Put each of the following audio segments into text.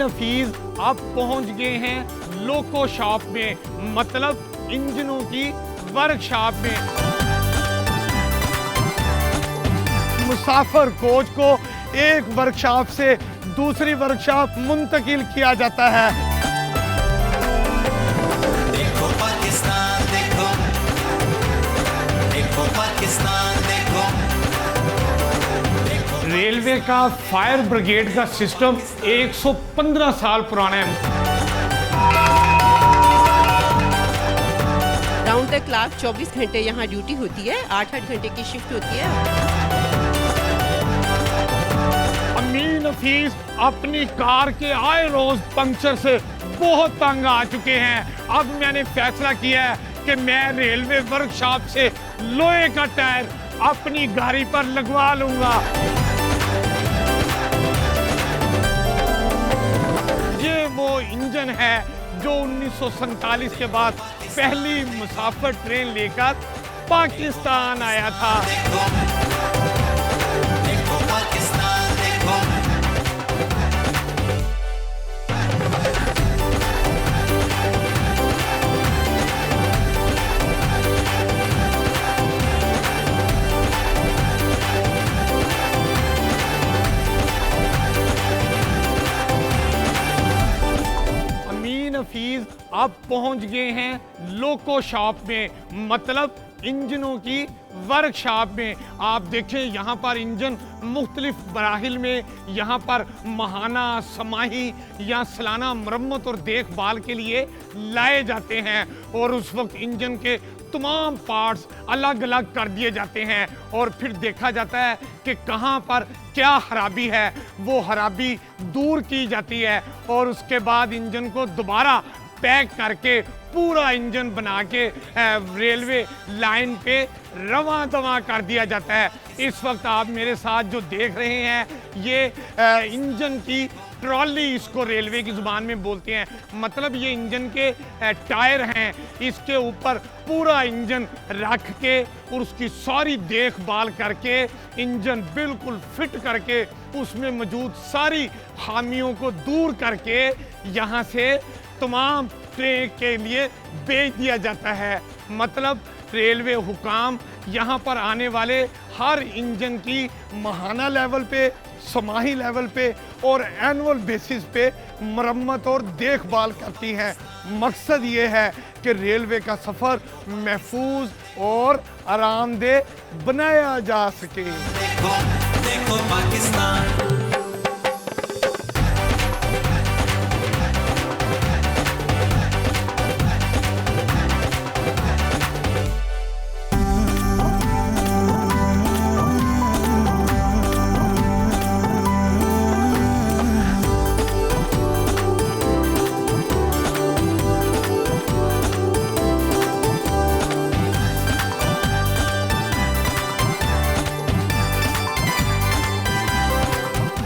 हफीज आप पहुंच गए हैं लोको शॉप में, मतलब इंजनों की वर्कशॉप में। मुसाफिर कोच को एक वर्कशॉप से दूसरी वर्कशॉप मुंतकिल किया जाता है। देखो पाकिस्तान देखो, देखो पाकिस्तान देखो, देखो। रेलवे का फायर ब्रिगेड का सिस्टम 115 साल पुराना है। राउंड द क्लॉक 24 घंटे यहाँ ड्यूटी होती है, 8-8 घंटे की शिफ्ट होती है। अमीन हफीज अपनी कार के आए रोज पंक्चर से बहुत तंग आ चुके हैं। अब मैंने फैसला किया है कि मैं रेलवे वर्कशॉप से लोहे का टायर अपनी गाड़ी पर लगवा लूंगा। ये वो इंजन है जो 1947 के बाद पहली मुसाफिर ट्रेन लेकर पाकिस्तान आया था। देखो पाकिस्तान देखो, अमीन हफीज आप पहुंच गए हैं लोको शॉप में, मतलब इंजनों की वर्कशॉप में। आप देखें यहाँ पर इंजन मुख्तलिफ मराहिल में यहाँ पर माहाना, समाही या सालाना मरम्मत और देखभाल के लिए लाए जाते हैं, और उस वक्त इंजन के तमाम पार्ट्स अलग अलग कर दिए जाते हैं और फिर देखा जाता है कि कहाँ पर क्या खराबी है, वो खराबी दूर की जाती है और उसके बाद इंजन को दोबारा पैक करके पूरा इंजन बना के रेलवे लाइन पे रवां दवा कर दिया जाता है। इस वक्त आप मेरे साथ जो देख रहे हैं ये इंजन की ट्रॉली, इसको रेलवे की ज़ुबान में बोलते हैं, मतलब ये इंजन के टायर हैं। इसके ऊपर पूरा इंजन रख के और उसकी सारी देखभाल करके इंजन बिल्कुल फिट करके उसमें मौजूद सारी खामियों को दूर करके यहाँ से तमाम ट्रेन के लिए भेज दिया जाता है। मतलब रेलवे हुकाम यहाँ पर आने वाले हर इंजन की माहाना लेवल पे, समाही लेवल पे और एनुअल बेसिस पे मरम्मत और देखभाल करती हैं। मकसद ये है कि रेलवे का सफ़र महफूज और आरामदेह बनाया जा सके। देखो देखो पाकिस्तान।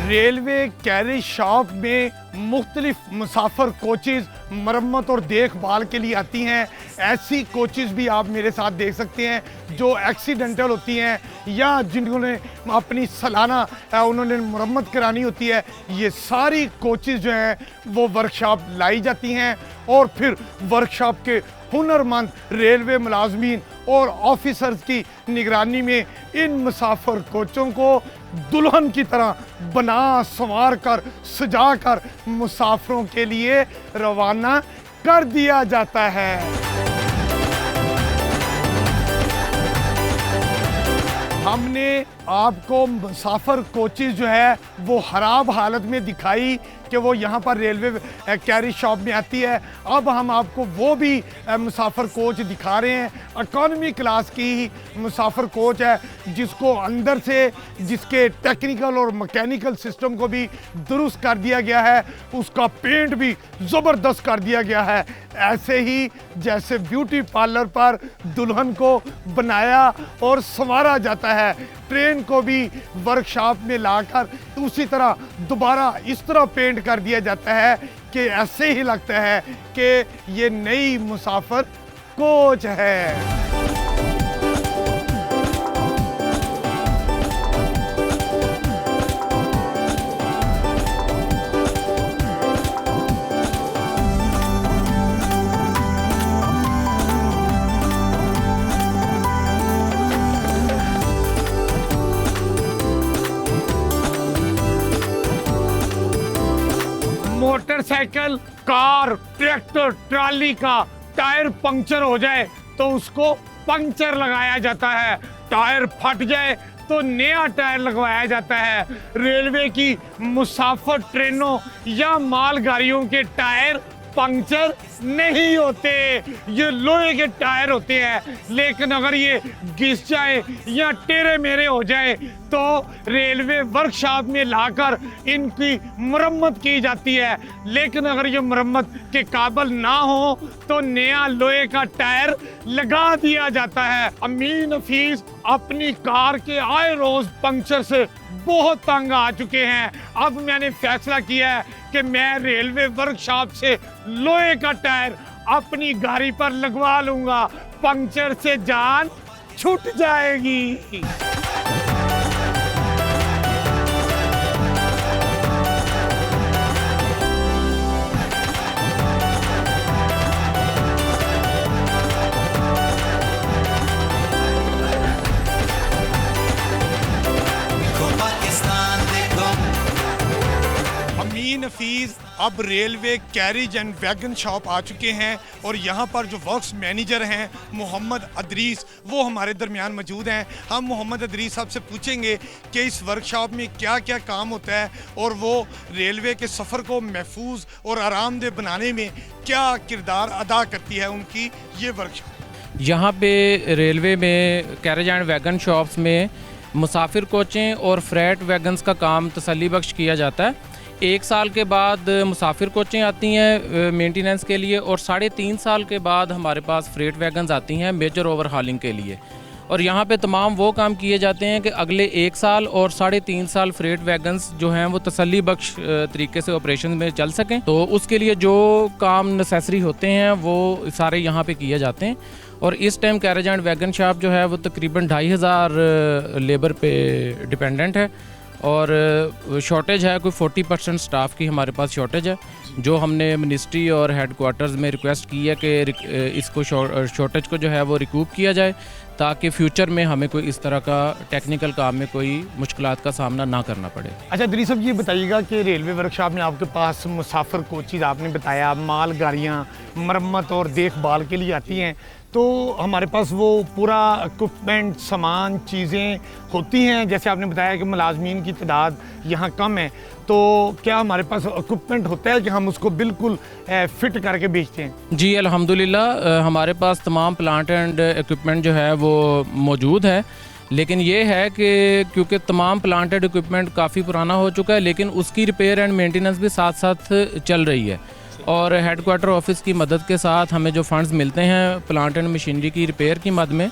रेलवे कैरेज शॉप में मुख्तलिफ मुसाफिर कोचेज़ मरम्मत और देखभाल के लिए आती हैं। ऐसी कोचेज़ भी आप मेरे साथ देख सकते हैं जो एक्सीडेंटल होती हैं या जिन्होंने अपनी सालाना उन्होंने मरम्मत करानी होती है। ये सारी कोचेज़ जो हैं वो वर्कशॉप लाई जाती हैं और फिर वर्कशॉप के हुनरमंद रेलवे मुलाजमीन और ऑफिसर्स की निगरानी में इन मुसाफिर कोचों को दुल्हन की तरह बना संवार कर सजा कर मुसाफिरों के लिए रवाना कर दिया जाता है। हमने आपको मुसाफिर कोचेज़ जो है वो खराब हालत में दिखाई कि वो यहाँ पर रेलवे कैरेज शॉप में आती है। अब हम आपको वो भी मुसाफिर कोच दिखा रहे हैं। इकॉनमी क्लास की ही मुसाफिर कोच है जिसको अंदर से जिसके टेक्निकल और मैकेनिकल सिस्टम को भी दुरुस्त कर दिया गया है, उसका पेंट भी ज़बरदस्त कर दिया गया है। ऐसे ही जैसे ब्यूटी पार्लर पर दुल्हन को बनाया और संवारा जाता है, ट्रेन को भी वर्कशॉप में लाकर उसी तरह दोबारा इस तरह पेंट कर दिया जाता है कि ऐसे ही लगता है कि ये नई मुसाफिर कोच है। मोटरसाइकिल, कार, ट्रैक्टर, ट्राली का टायर पंक्चर हो जाए तो उसको पंक्चर लगाया जाता है, टायर फट जाए तो नया टायर लगवाया जाता है। रेलवे की मुसाफिर ट्रेनों या मालगाड़ियों के टायर पंक्चर नहीं होते, ये लोहे के टायर होते हैं। लेकिन अगर ये घिस जाए या टेढ़े मेढ़े हो जाए तो रेलवे वर्कशॉप में लाकर इनकी मरम्मत की जाती है। लेकिन अगर ये मरम्मत के काबिल ना हो तो नया लोहे का टायर लगा दिया जाता है। अमीन हफीज अपनी कार के आए रोज पंक्चर से बहुत तंग आ चुके हैं। अब मैंने फैसला किया है कि मैं रेलवे वर्कशॉप से लोहे का टायर अपनी गाड़ी पर लगवा लूंगा, पंक्चर से जान छूट जाएगी। देखो पाकिस्तान देखो। अमीन हफीज अब railway carriage and wagon shop आ चुके हैं और यहाँ पर जो वर्क्स मैनेजर हैं मोहम्मद अदरीस, वो हमारे दरमियान मौजूद हैं। हम मोहम्मद अदरीस साहब से पूछेंगे कि इस वर्कशॉप में क्या क्या काम होता है और वो रेलवे के सफ़र को महफूज और आरामदेह बनाने में क्या किरदार अदा करती है उनकी ये वर्कशॉप। यहाँ पे रेलवे में कैरेज एंड वैगन शॉप्स में मुसाफिर कोचें और फ्रेट वैगन्स का काम तसल्ली बख्श किया जाता है। 1 साल के बाद मुसाफिर कोचें आती हैं मेंटेनेंस के लिए और 3.5 साल के बाद हमारे पास फ्रेट वैगन्स आती हैं मेजर ओवरहॉलिंग के लिए। और यहाँ पे तमाम वो काम किए जाते हैं कि अगले 1 साल और 3.5 साल फ्रेट वैगन्स जो हैं वो तसल्ली बख्श तरीके से ऑपरेशन में चल सकें। तो उसके लिए जो काम नेसेसरी होते हैं वो सारे यहाँ पे किए जाते हैं। और इस time carriage and wagon shop जो है वो तकरीबन 2500 लेबर पे डिपेंडेंट है और शॉर्टेज है कोई 40% स्टाफ की हमारे पास शॉर्टेज है, जो हमने मिनिस्ट्री और हेड क्वार्टर्स में रिक्वेस्ट की है कि इसको शॉर्टेज को जो है वो रिकूप किया जाए ताकि फ्यूचर में हमें कोई इस तरह का टेक्निकल काम में कोई मुश्किलात का सामना ना करना पड़े। अच्छा दरीस साहब, ये बताइएगा कि रेलवे वर्कशॉप में आपके पास मुसाफिर कोचेज, आपने बताया माल गाड़ियाँ मरम्मत और देखभाल के लिए आती हैं, तो हमारे पास वो पूरा इक्विपमेंट, सामान, चीज़ें होती हैं। जैसे आपने बताया कि मुलाजमीन की तादाद यहाँ कम है, तो क्या हमारे पास इक्विपमेंट होता है कि हम उसको बिल्कुल फिट करके बेचते हैं? जी अल्हम्दुलिल्लाह हमारे पास तमाम प्लांट एंड इक्विपमेंट जो है वो मौजूद है। लेकिन ये है कि क्योंकि तमाम प्लांट एंड इक्विपमेंट काफ़ी पुराना हो चुका है, लेकिन उसकी रिपेयर एंड मेंटेनेंस भी साथ साथ चल रही है। और हेड क्वार्टर ऑफिस की मदद के साथ हमें जो फंड्स मिलते हैं प्लांट एंड मशीनरी की रिपेयर की मद में,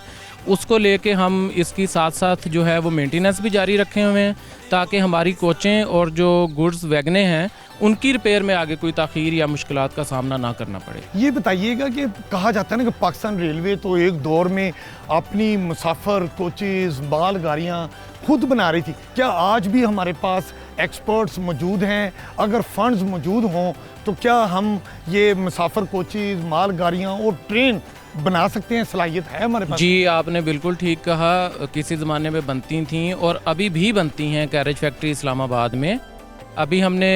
उसको लेके हम इसकी साथ साथ जो है वो मेंटेनेंस भी जारी रखे हुए हैं ताकि हमारी कोचें और जो गुड्स वैगने हैं उनकी रिपेयर में आगे कोई ताख़ीर या मुश्किलात का सामना ना करना पड़े। ये बताइएगा कि कहा जाता है ना कि पाकिस्तान रेलवे तो एक दौर में अपनी मुसाफिर कोचेज़, माल गाड़ियाँ खुद बना रही थी, क्या आज भी हमारे पास एक्सपर्ट्स मौजूद हैं? अगर फंड्स मौजूद हों तो क्या हम ये मुसाफिर कोचेज़, माल गाड़ियाँ और ट्रेन बना सकते हैं? सलाहियत है हमारे पास? जी आपने बिल्कुल ठीक कहा, किसी ज़माने में बनती थीं और अभी भी बनती हैं कैरेज फैक्ट्री इस्लामाबाद में। अभी हमने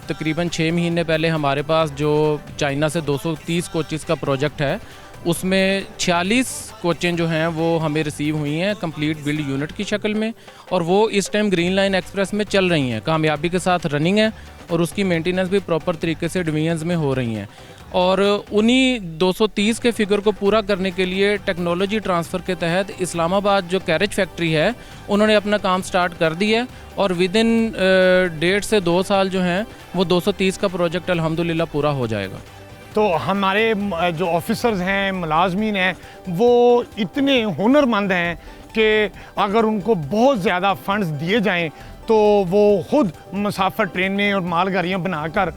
तकरीबन 6 महीने पहले हमारे पास जो चाइना से 230 कोचेज़ का प्रोजेक्ट है उसमें 46 कोचें जो हैं वो हमें रिसीव हुई हैं कंप्लीट बिल्ड यूनिट की शक्ल में, और वो इस टाइम ग्रीन लाइन एक्सप्रेस में चल रही हैं, कामयाबी के साथ रनिंग है और उसकी मेंटेनेंस भी प्रॉपर तरीके से डिवीजन्स में हो रही हैं। और उन्हीं 230 के फिगर को पूरा करने के लिए टेक्नोलॉजी ट्रांसफ़र के तहत इस्लामाबाद जो कैरेज फैक्ट्री है उन्होंने अपना काम स्टार्ट कर दिया है और विद इन 1.5 से 2 साल जो हैं वो 230 का प्रोजेक्ट अल्हम्दुलिल्लाह पूरा हो जाएगा। तो हमारे जो ऑफिसर्स हैं, मुलाजमीन हैं, वो इतने हुनरमंद हैं कि अगर उनको बहुत ज़्यादा फंड्स दिए जाएं तो वो खुद मुसाफिर ट्रेनें और माल गाड़ियाँ बनाकर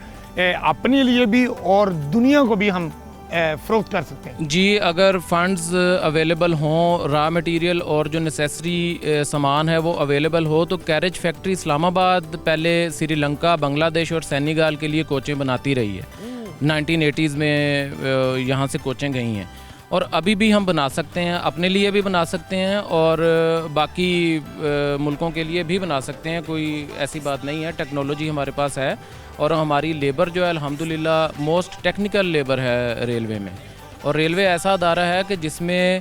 अपने लिए भी और दुनिया को भी हम फ़रोख्त कर सकते हैं। जी अगर फंड्स अवेलेबल हों, रॉ मटेरियल और जो नेसेसरी सामान है वो अवेलेबल हो, तो कैरेज फैक्ट्री इस्लामाबाद पहले श्रीलंका, बांग्लादेश और सेनेगल के लिए कोचें बनाती रही है। 1980s में यहाँ से कोचें गई हैं और अभी भी हम बना सकते हैं, अपने लिए भी बना सकते हैं और बाकी मुल्कों के लिए भी बना सकते हैं। कोई ऐसी बात नहीं है, टेक्नोलॉजी हमारे पास है और हमारी लेबर जो है अल्हम्दुलिल्लाह मोस्ट टेक्निकल लेबर है रेलवे में। और रेलवे ऐसा अदारा है कि जिसमें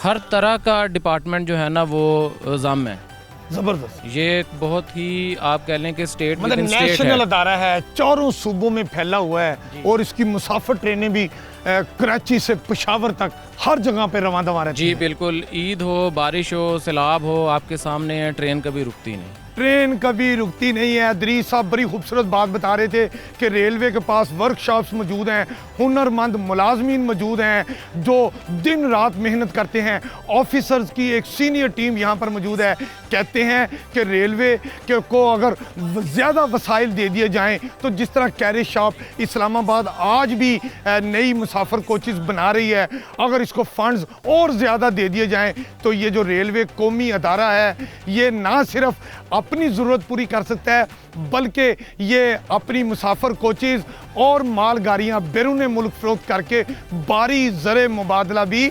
हर तरह का डिपार्टमेंट जो है ना वो ज़ाम है। जबरदस्त, ये बहुत ही आप कह लें कि स्टेट मतलब विद इन स्टेट नेशनल है। अदारा है, चारों सूबों में फैला हुआ है और इसकी मुसाफिर ट्रेनें भी कराची से पेशावर तक हर जगह पे रवां दवा रहती जी हैं। बिल्कुल, ईद हो, बारिश हो, सैलाब हो, आपके सामने है, ट्रेन कभी रुकती नहीं। ट्रेन कभी रुकती नहीं है। दरीस साहब बड़ी खूबसूरत बात बता रहे थे कि रेलवे के पास वर्कशॉप्स मौजूद हैं, हुनरमंद मुलाजमीन मौजूद हैं जो दिन रात मेहनत करते हैं। ऑफिसर्स की एक सीनियर टीम यहाँ पर मौजूद है। कहते हैं कि रेलवे को अगर ज़्यादा वसाइल दे दिए जाएं तो जिस तरह कैरेज शॉप इस्लामाबाद आज भी नई मुसाफिर कोचेस बना रही है, अगर इसको फंड्स और ज़्यादा दे दिए जाएं तो ये जो रेलवे कौमी अदारा है ये ना सिर्फ अपनी ज़रूरत पूरी कर सकता है बल्कि ये अपनी मुसाफिर कोचेज़ और मालगाड़ियाँ बैरून मुल्क फ़रोख्त करके बारी ज़र मुबादला भी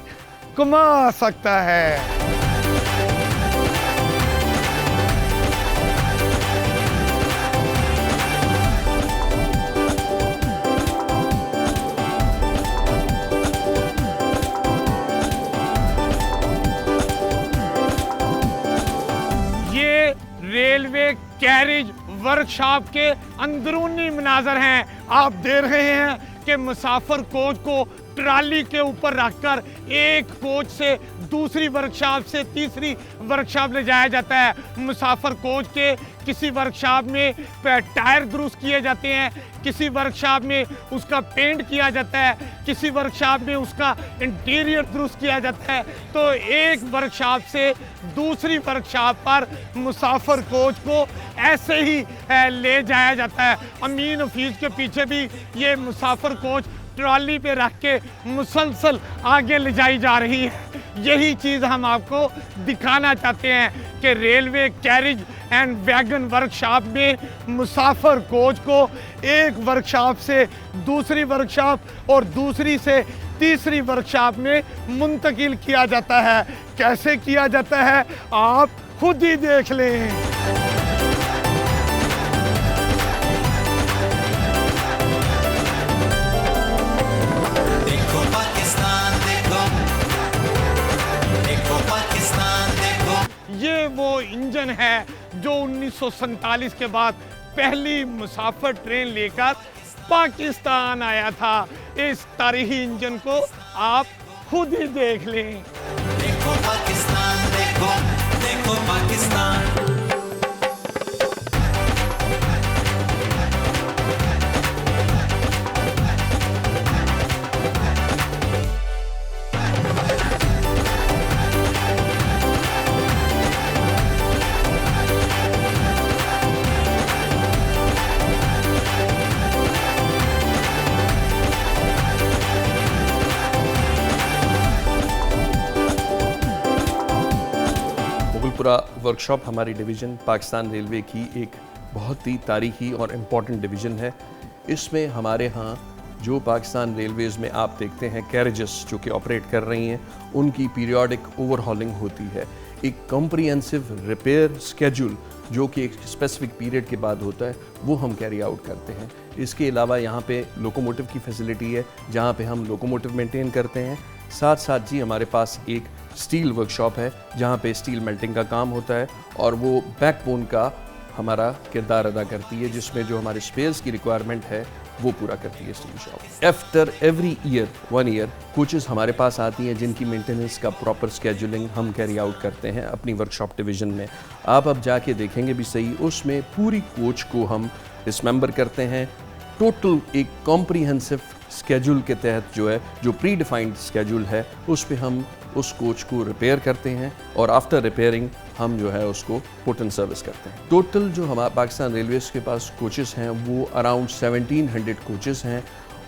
कमा सकता है। रेलवे कैरेज वर्कशॉप के अंदरूनी मनाजर हैं। आप देख रहे हैं कि मुसाफिर कोच को ट्राली के ऊपर रखकर एक कोच से दूसरी वर्कशॉप से तीसरी वर्कशॉप ले जाया जाता है। मुसाफिर कोच के किसी वर्कशॉप में टायर दुरुस्त किए जाते हैं, किसी वर्कशॉप में उसका पेंट किया जाता है, किसी वर्कशॉप में उसका इंटीरियर दुरुस्त किया जाता है। तो एक वर्कशॉप से दूसरी वर्कशॉप पर मुसाफिर कोच को ऐसे ही ले जाया जाता है। अमीन हफीज़ के पीछे भी ये मुसाफिर कोच ट्रॉली पे रख के मुसलसल आगे ले जाई जा रही है। यही चीज़ हम आपको दिखाना चाहते हैं कि railway carriage and wagon workshop में मुसाफिर कोच को एक वर्कशॉप से दूसरी वर्कशॉप और दूसरी से तीसरी वर्कशॉप में मुंतकिल किया जाता है। कैसे किया जाता है आप खुद ही देख लें। ये वो इंजन है जो 1947 के बाद पहली मुसाफिर ट्रेन लेकर पाकिस्तान आया था। इस तारीखी इंजन को आप खुद ही देख लें। देखो पाकिस्तान, देखो पाकिस्तान। पूरा वर्कशॉप हमारी डिवीज़न पाकिस्तान रेलवे की एक बहुत ही तारीखी और इम्पॉर्टेंट डिवीज़न है। इसमें हमारे यहाँ जो पाकिस्तान रेलवेज़ में आप देखते हैं कैरेजेस जो कि ऑपरेट कर रही हैं उनकी पीरियोडिक ओवरहॉलिंग होती है। एक कॉम्प्रिहेंसिव रिपेयर स्केड्यूल जो कि एक स्पेसिफिक पीरियड के बाद होता है वो हम कैरी आउट करते हैं। इसके अलावा यहाँ पे लोकोमोटिव की फैसिलिटी है जहाँ पे हम लोकोमोटिव मेंटेन करते हैं। साथ साथ जी हमारे पास एक स्टील वर्कशॉप है जहाँ पे स्टील मेल्टिंग का काम होता है और वो बैकबोन का हमारा किरदार अदा करती है जिसमें जो हमारे स्पेयर्स की रिक्वायरमेंट है वो पूरा करती है steel shop. After every year 1 year coaches हमारे पास आती हैं जिनकी मेंटेनेंस का प्रॉपर स्केड्यूलिंग हम कैरी आउट करते हैं अपनी वर्कशॉप डिवीज़न में। आप अब जाके देखेंगे भी सही, उसमें पूरी कोच को हम डिसमेंबर करते हैं। टोटल एक कॉम्प्रिहेंसिव स्केड्यूल के तहत जो है जो प्री डिफाइंड स्केड्यूल है उस पे हम उस कोच को रिपेयर करते हैं और आफ्टर रिपेयरिंग हम जो है उसको पुट इन सर्विस करते हैं। टोटल जो हमारे पाकिस्तान रेलवेज़ के पास कोचेस हैं वो अराउंड 1700 कोचेस हैं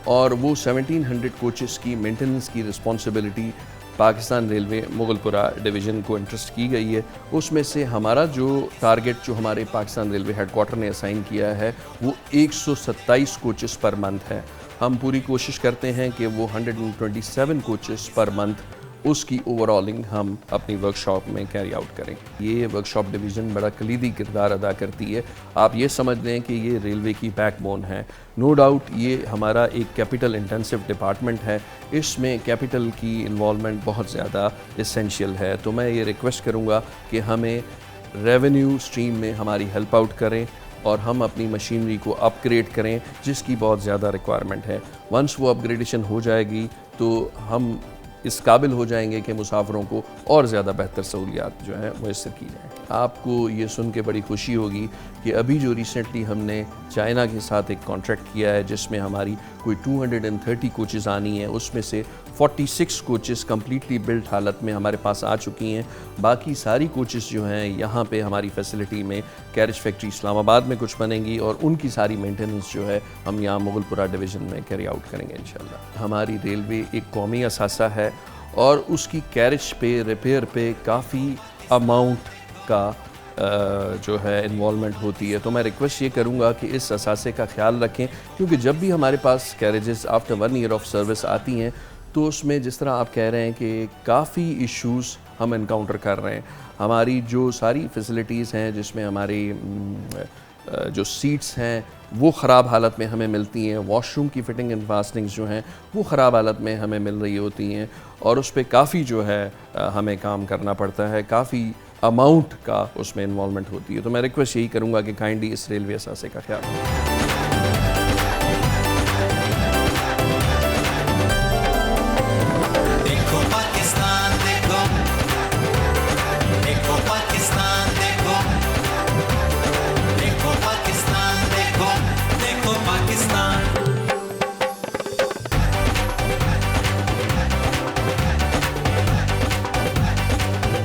और वो 1700 कोचेस की मेंटेनेंस की responsibility Pakistan railway Mughalpura division को इंटरेस्ट की गई है। उसमें से हमारा जो टारगेट जो हमारे पाकिस्तान रेलवे हेडक्वार्टर ने असाइन किया है वो 127 कोचेस पर मंथ है हम पूरी कोशिश करते हैं कि वो 127 कोचेस पर मंथ उसकी ओवरऑलिंग हम अपनी वर्कशॉप में कैरी आउट करें। ये वर्कशॉप डिवीज़न बड़ा कलीदी किरदार अदा करती है। आप ये समझ लें कि ये रेलवे की बैकबोन है। नो डाउट ये हमारा एक कैपिटल इंटेंसिव डिपार्टमेंट है, इसमें कैपिटल की इन्वॉल्वमेंट बहुत ज़्यादा इसेंशियल है। तो मैं ये रिक्वेस्ट करूँगा कि हमें रेवेन्यू स्ट्रीम में हमारी हेल्प आउट करें और हम अपनी मशीनरी को अपग्रेड करें, जिसकी बहुत ज़्यादा रिक्वायरमेंट है। वंस वो अपग्रेडेशन हो जाएगी तो हम इस काबिल हो जाएंगे कि मुसाफिरों को और ज़्यादा बेहतर सहूलियात जो हैं मुयसर की जाएँ। आपको ये सुन के बड़ी खुशी होगी कि अभी जो रिसेंटली हमने चाइना के साथ एक कॉन्ट्रैक्ट किया है, जिसमें हमारी कोई 230 कोचेज़ आनी है, उसमें से 46 कोचेज़ कम्प्लीटली बिल्ट हालत में हमारे पास आ चुकी हैं। बाकी सारी कोचेज़ जो हैं यहाँ पे हमारी फैसिलिटी में कैरेज फैक्ट्री इस्लामाबाद में कुछ बनेंगी और उनकी सारी मेंटेनेंस जो है हम यहाँ मुगलपुरा डिवीज़न में कैरी आउट करेंगे इंशाल्लाह। हमारी रेलवे एक कौमी असासा है और उसकी कैरेज पे, रिपेयर पे काफ़ी अमाउंट का जो है इन्वॉल्वमेंट होती है। तो मैं रिक्वेस्ट ये करूँगा कि इस असासे का ख्याल रखें, क्योंकि जब भी हमारे पास carriages after 1 year of service आती हैं तो उसमें जिस तरह आप कह रहे हैं कि काफ़ी इश्यूज़ हम इनकाउंटर कर रहे हैं। हमारी जो सारी फैसिलिटीज़ हैं, जिसमें हमारी जो सीट्स हैं वो ख़राब हालत में हमें मिलती हैं, वॉशरूम की फ़िटिंग एंड फास्टनिंग्स जो हैं वो ख़राब हालत में हमें मिल रही होती हैं और उस पर काफ़ी जो है हमें काम करना पड़ता है, काफ़ी अमाउंट का उसमें इन्वॉल्वमेंट होती है। तो मैं रिक्वेस्ट यही करूँगा कि काइंडली इस रेलवे असासे का ख्याल रखें। देखो पाकिस्तान देखो, देखो पाकिस्तान देखो, देखो पाकिस्तान देखो, देखो पाकिस्तान।